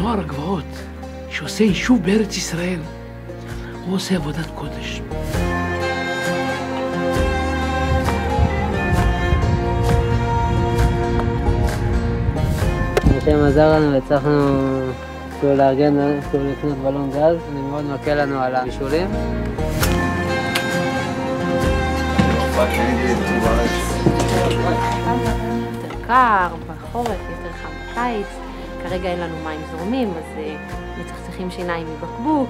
נוער הגבעות, שעושה יישוב בארץ ישראל, הוא עושה עבודת קודש. השם עזר לנו והצלחנו לארגן, לקנות בלון גז, זה מאוד מקל לנו על הבישולים. יותר קר, בחורף, יותר חם בקיץ. כרגע אין לנו מים זורמים, אז מצחצחים שיניים מבקבוק.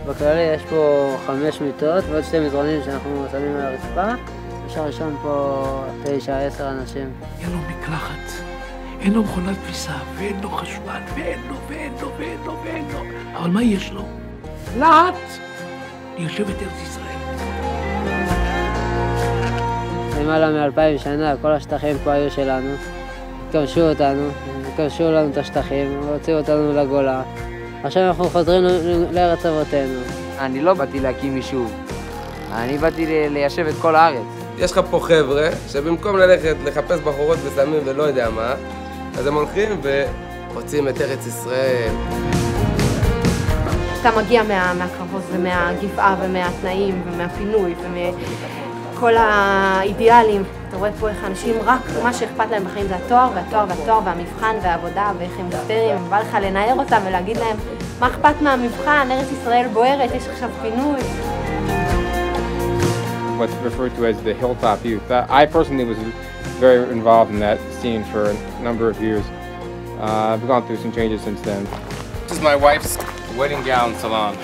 בכללי יש פה 5 מיטות ועוד 2 מזרונים שאנחנו שמים על הרצפה. אפשר לישון פה 9-10 אנשים. אין לו מקלחת, אין לו מכונת כביסה, ואין לו חשמל, ואין לו. אבל מה יש לו? להט! ליישב את ארץ ישראל. למעלה מ2000 שנה, כל השטחים פה היו שלנו. כבשו אותנו, כבשו לנו את השטחים, הוציאו אותנו לגולה. עכשיו אנחנו חוזרים לארץ אבותינו. אני לא באתי להקים יישוב, אני באתי ליישב את כל הארץ. יש לך פה חבר'ה שבמקום ללכת לחפש בחורות וסמים ולא יודע מה, אז הם הולכים ורוצים את ארץ ישראל. אתה מגיע מהקרבות ומהגבעה ומהתנאים ומהפינוי ומכל האידיאלים. אתה רואה פה איך אנשים רק מה שאכפת להם בחיים זה התואר והמבחן והעבודה ואיך הם מסתרים. בא לך לנער אותם ולהגיד להם מה אכפת מהמבחן, ארץ ישראל בוערת, יש עכשיו פינוי. What's referred to as the hilltop youth. I personally was very involved in that scene for a number of years. I've gone through some changes since then. This is my wife's wedding gown salon.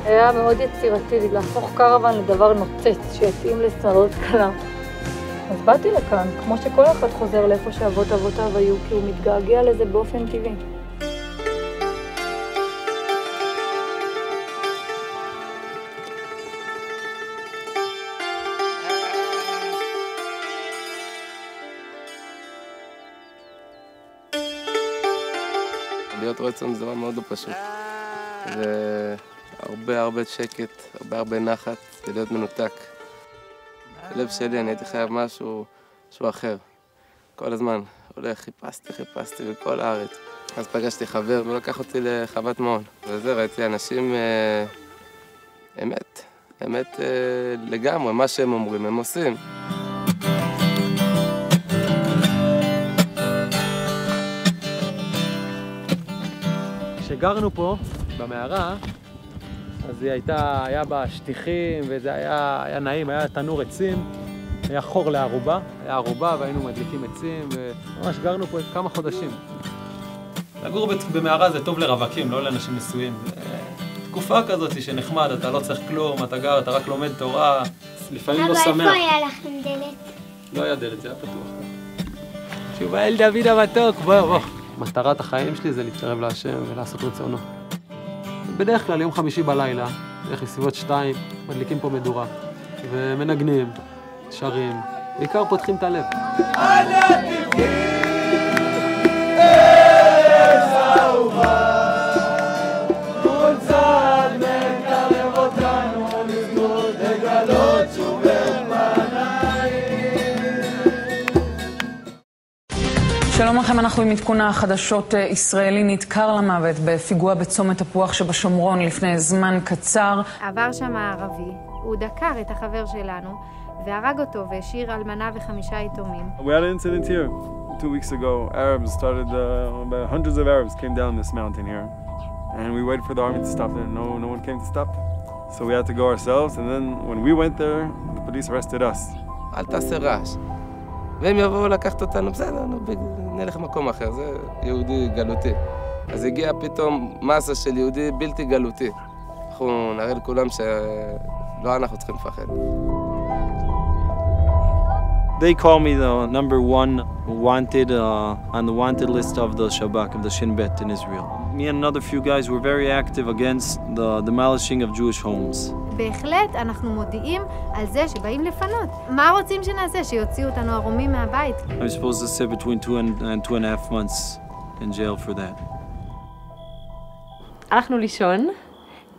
היה מאוד יצירתי להפוך קרוון לדבר נוצץ שיתאים לשרדות קלה. אז באתי לכאן, כמו שכל אחד חוזר לאיפה שאבות אבותיו היו, כי הוא מתגעגע לזה באופן טבעי. להיות רצון זה דבר מאוד לא פשוט. זה הרבה שקט, הרבה נחת, זה להיות מנותק. בלב שלי אני הייתי חייב משהו אחר. כל הזמן הולך, חיפשתי בכל הארץ. אז פגשתי חבר ולקח אותי לחוות מעון. וזה ראיתי אנשים אמת לגמרי, מה שהם אומרים, הם עושים. כשגרנו פה, במערה, אז היה בה שטיחים, וזה היה נעים, היה תנור עצים, היה חור לערובה, היה ערובה והיינו מדליקים עצים, וממש גרנו פה כמה חודשים. לגור במערה זה טוב לרווקים, לא לאנשים נשואים. תקופה כזאת שנחמד, אתה לא צריך כלום, אתה גר, אתה רק לומד תורה, לפעמים לא שמח. אבל איפה היה לכם דלת? לא היה דלת, זה היה פתוח. תשובה אל דוד המתוק, בוא. מטרת החיים שלי זה להתקרב להשם ולעשות רצונו. בדרך כלל יום חמישי בלילה, בערך בסביבות 2, מדליקים פה מדורה, ומנגנים, שרים, בעיקר פותחים את הלב. שלום לכם, אנחנו עם עדכון החדשות. ישראלי נדקר למוות בפיגוע בצומת תפוח שבשומרון לפני זמן קצר. עבר שם הערבי, הוא דקר את החבר שלנו והרג אותו והשאיר אלמנה ו5 יתומים. We had an incident here 2 weeks ago. Arabs started, hundreds of Arabs came down this mountain here. And we waited for the army to stop them. No one came to stop them. So we had to go ourselves, and then when we went there, the police arrested us. אל תעשה רעש. והם יבואו לקחת אותנו, בסדר, נלך למקום אחר, זה יהודי גלותי. אז הגיע פתאום מסה של יהודי בלתי גלותי. אנחנו נראה לכולם שלא אנחנו צריכים לפחד. They call me the number 1 wanted on the wanted list of the Shabak, of the Shin Bet in Israel. Me and another few guys were very active against the demolishing of Jewish homes. בהחלט אנחנו מודיעים על זה שבאים לפנות. מה רוצים שנעשה? שיוציאו אותנו ערומים מהבית? I'm supposed to sit between 2 and 2.5 months in jail for that. הלכנו לישון.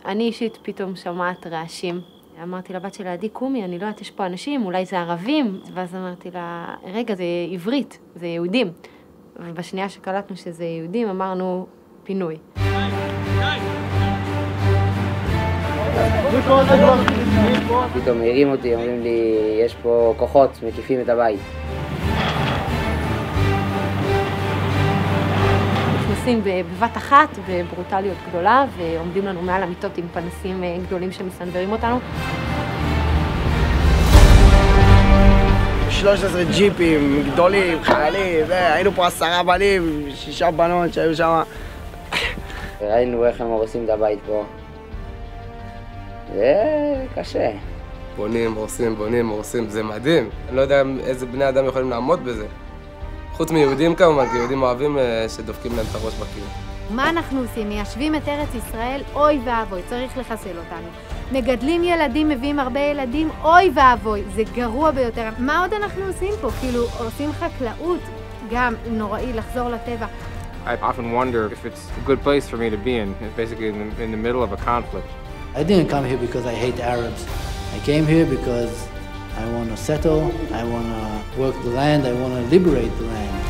אני אישית פתאום שמעת רעשים. אמרתי לבת שלה, עדי קומי, אני לא יודעת, יש פה אנשים, אולי זה ערבים. ואז אמרתי לה, רגע, זה עברית, זה יהודים. ובשנייה שקלטנו שזה יהודים, אמרנו פינוי. פתאום מעירים אותי, אומרים לי, יש פה כוחות, מקיפים את הבית. נכנסים בבת אחת, בברוטליות גדולה, ועומדים לנו מעל המיטות עם פנסים גדולים שמסנברים אותנו. 13 ג'יפים גדולים, חיילים, היינו פה 10 בנים, 6 בנות שהיו שם. ראינו איך הם הורסים את הבית פה. זה קשה. בונים, הורסים, זה מדהים. אני לא יודע איזה בני אדם יכולים לעמוד בזה. חוץ מיהודים כמובן, כי יהודים אוהבים שדופקים להם את הראש בקיר. מה אנחנו עושים? מיישבים את ארץ ישראל, אוי ואבוי, צריך לחסל אותנו. מגדלים ילדים, מביאים הרבה ילדים, אוי ואבוי, זה גרוע ביותר. מה עוד אנחנו עושים פה? כאילו, עושים חקלאות, גם נוראי לחזור לטבע. I often wonder if it's a good place for me to be in, basically in the middle of a conflict. I didn't come here because I hate Arabs. I came here because I want to settle, I want to work the land, I want to liberate the land.